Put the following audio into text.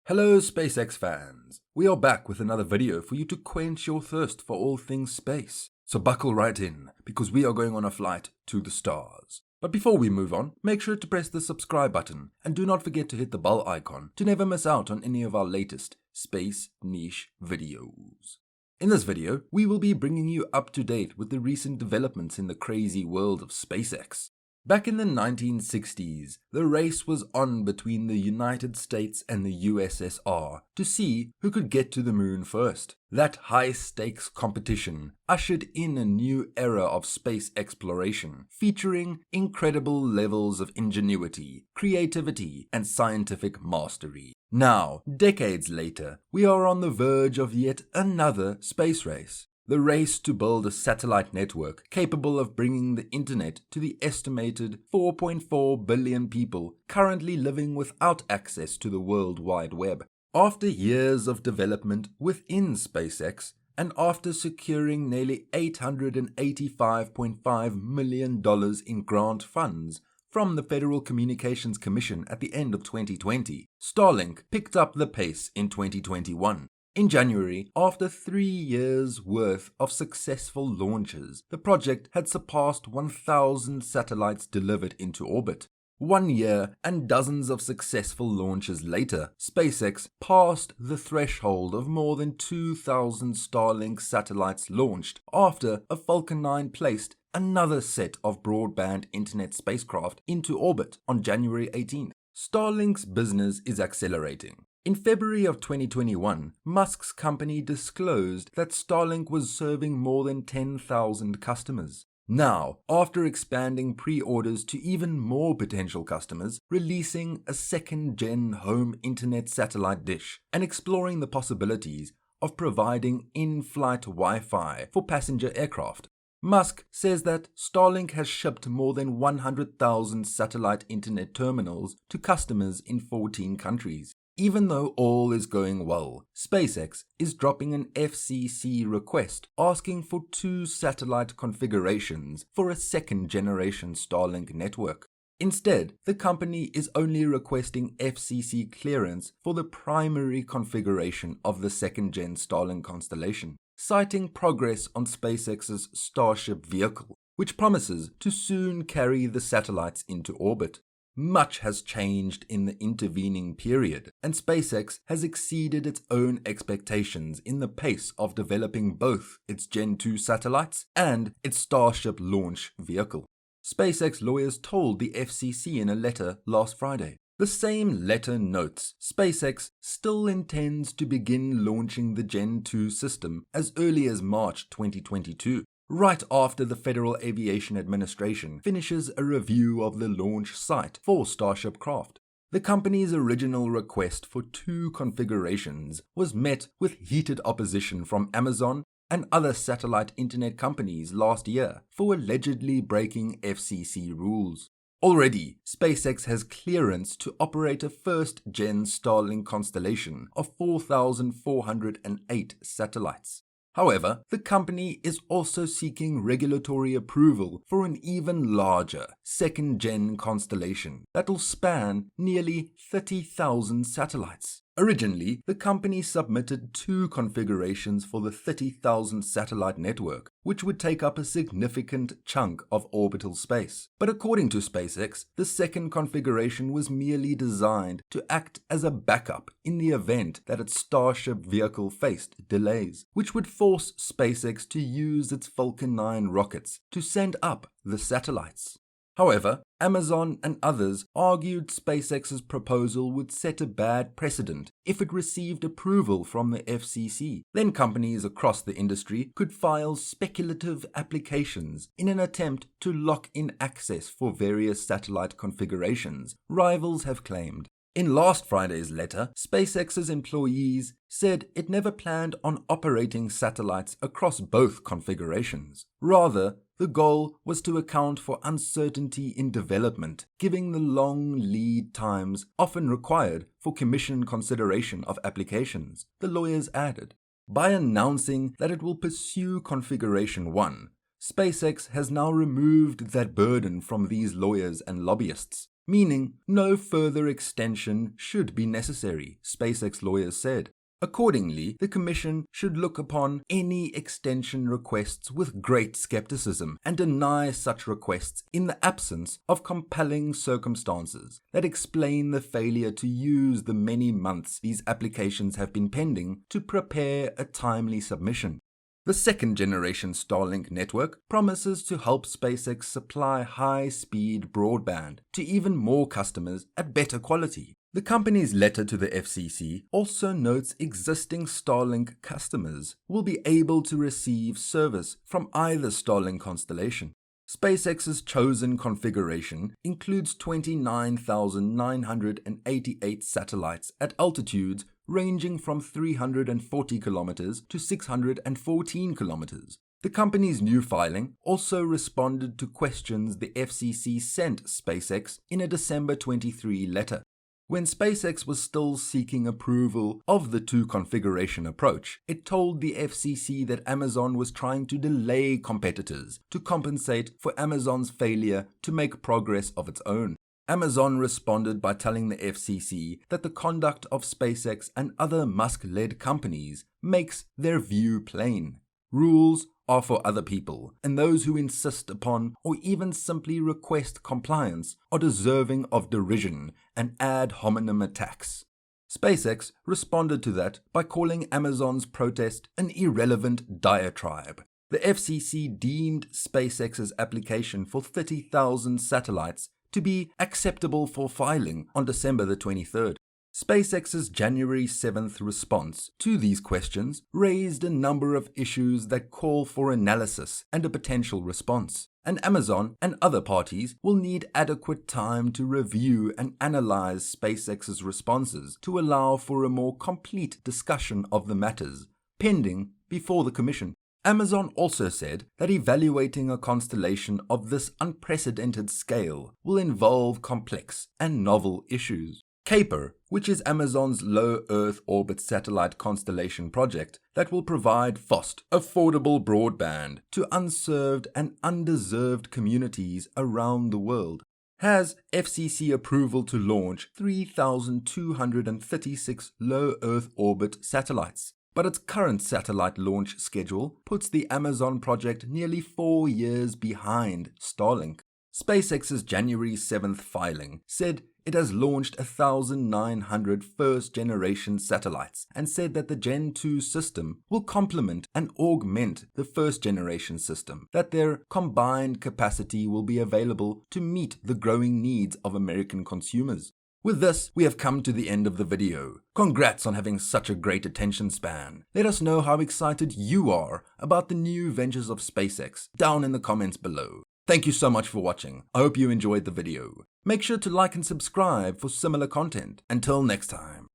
Hello SpaceX fans, we are back with another video for you to quench your thirst for all things space. So buckle right in, because we are going on a flight to the stars. But before we move on, make sure to press the subscribe button and do not forget to hit the bell icon to never miss out on any of our latest space niche videos. In this video, we will be bringing you up to date with the recent developments in the crazy world of SpaceX. Back in the 1960s, the race was on between the United States and the USSR to see who could get to the moon first. That high-stakes competition ushered in a new era of space exploration, featuring incredible levels of ingenuity, creativity, and scientific mastery. Now, decades later, we are on the verge of yet another space race. The race to build a satellite network capable of bringing the internet to the estimated 4.4 billion people currently living without access to the World Wide Web. After years of development within SpaceX, and after securing nearly $885.5 million in grant funds from the Federal Communications Commission at the end of 2020, Starlink picked up the pace in 2021. In January, after 3 years' worth of successful launches, the project had surpassed 1,000 satellites delivered into orbit. 1 year and dozens of successful launches later, SpaceX passed the threshold of more than 2,000 Starlink satellites launched after a Falcon 9 placed another set of broadband internet spacecraft into orbit on January 18th. Starlink's business is accelerating. In February of 2021, Musk's company disclosed that Starlink was serving more than 10,000 customers. Now, after expanding pre-orders to even more potential customers, releasing a second-gen home internet satellite dish, and exploring the possibilities of providing in-flight Wi-Fi for passenger aircraft, Musk says that Starlink has shipped more than 100,000 satellite internet terminals to customers in 14 countries. Even though all is going well, SpaceX is dropping an FCC request asking for 2 satellite configurations for a second-generation Starlink network. Instead, the company is only requesting FCC clearance for the primary configuration of the second-gen Starlink constellation, citing progress on SpaceX's Starship vehicle, which promises to soon carry the satellites into orbit. Much has changed in the intervening period, and SpaceX has exceeded its own expectations in the pace of developing both its Gen 2 satellites and its Starship launch vehicle. SpaceX lawyers told the FCC in a letter last Friday. The same letter notes SpaceX still intends to begin launching the Gen 2 system as early as March 2022. Right after the Federal Aviation Administration finishes a review of the launch site for Starship craft. The company's original request for 2 configurations was met with heated opposition from Amazon and other satellite internet companies last year for allegedly breaking FCC rules. Already, SpaceX has clearance to operate a first-gen Starlink constellation of 4,408 satellites. However, the company is also seeking regulatory approval for an even larger second-gen constellation that will span nearly 30,000 satellites. Originally, the company submitted 2 configurations for the 30,000 satellite network, which would take up a significant chunk of orbital space. But according to SpaceX, the second configuration was merely designed to act as a backup in the event that its Starship vehicle faced delays, which would force SpaceX to use its Falcon 9 rockets to send up the satellites. However, Amazon and others argued SpaceX's proposal would set a bad precedent if it received approval from the FCC. Then companies across the industry could file speculative applications in an attempt to lock in access for various satellite configurations, rivals have claimed. In last Friday's letter, SpaceX's employees said it never planned on operating satellites across both configurations. Rather, the goal was to account for uncertainty in development, given the long lead times often required for commission consideration of applications, the lawyers added. By announcing that it will pursue Configuration 1, SpaceX has now removed that burden from these lawyers and lobbyists. meaning no further extension should be necessary, SpaceX lawyers said. Accordingly, the Commission should look upon any extension requests with great skepticism and deny such requests in the absence of compelling circumstances that explain the failure to use the many months these applications have been pending to prepare a timely submission. The second-generation Starlink network promises to help SpaceX supply high-speed broadband to even more customers at better quality. The company's letter to the FCC also notes existing Starlink customers will be able to receive service from either Starlink constellation. SpaceX's chosen configuration includes 29,988 satellites at altitudes ranging from 340 kilometers to 614 kilometers. The company's new filing also responded to questions the FCC sent SpaceX in a December 23 letter. When SpaceX was still seeking approval of the two-configuration approach, it told the FCC that Amazon was trying to delay competitors to compensate for Amazon's failure to make progress of its own. Amazon responded by telling the FCC that the conduct of SpaceX and other Musk-led companies makes their view plain. Rules are for other people, and those who insist upon or even simply request compliance are deserving of derision and ad hominem attacks. SpaceX responded to that by calling Amazon's protest an irrelevant diatribe. The FCC deemed SpaceX's application for 30,000 satellites to be acceptable for filing on December the 23rd. SpaceX's January 7th response to these questions raised a number of issues that call for analysis and a potential response, and Amazon and other parties will need adequate time to review and analyze SpaceX's responses to allow for a more complete discussion of the matters pending before the Commission. Amazon also said that evaluating a constellation of this unprecedented scale will involve complex and novel issues. Kuiper, which is Amazon's low Earth orbit satellite constellation project that will provide fast, affordable broadband to unserved and undeserved communities around the world, has FCC approval to launch 3,236 low Earth orbit satellites. But its current satellite launch schedule puts the Amazon project nearly 4 years behind Starlink. SpaceX's January 7th filing said it has launched 1,900 first-generation satellites and said that the Gen 2 system will complement and augment the first-generation system, that their combined capacity will be available to meet the growing needs of American consumers. With this, we have come to the end of the video. Congrats on having such a great attention span. Let us know how excited you are about the new ventures of SpaceX down in the comments below. Thank you so much for watching. I hope you enjoyed the video. Make sure to like and subscribe for similar content. Until next time.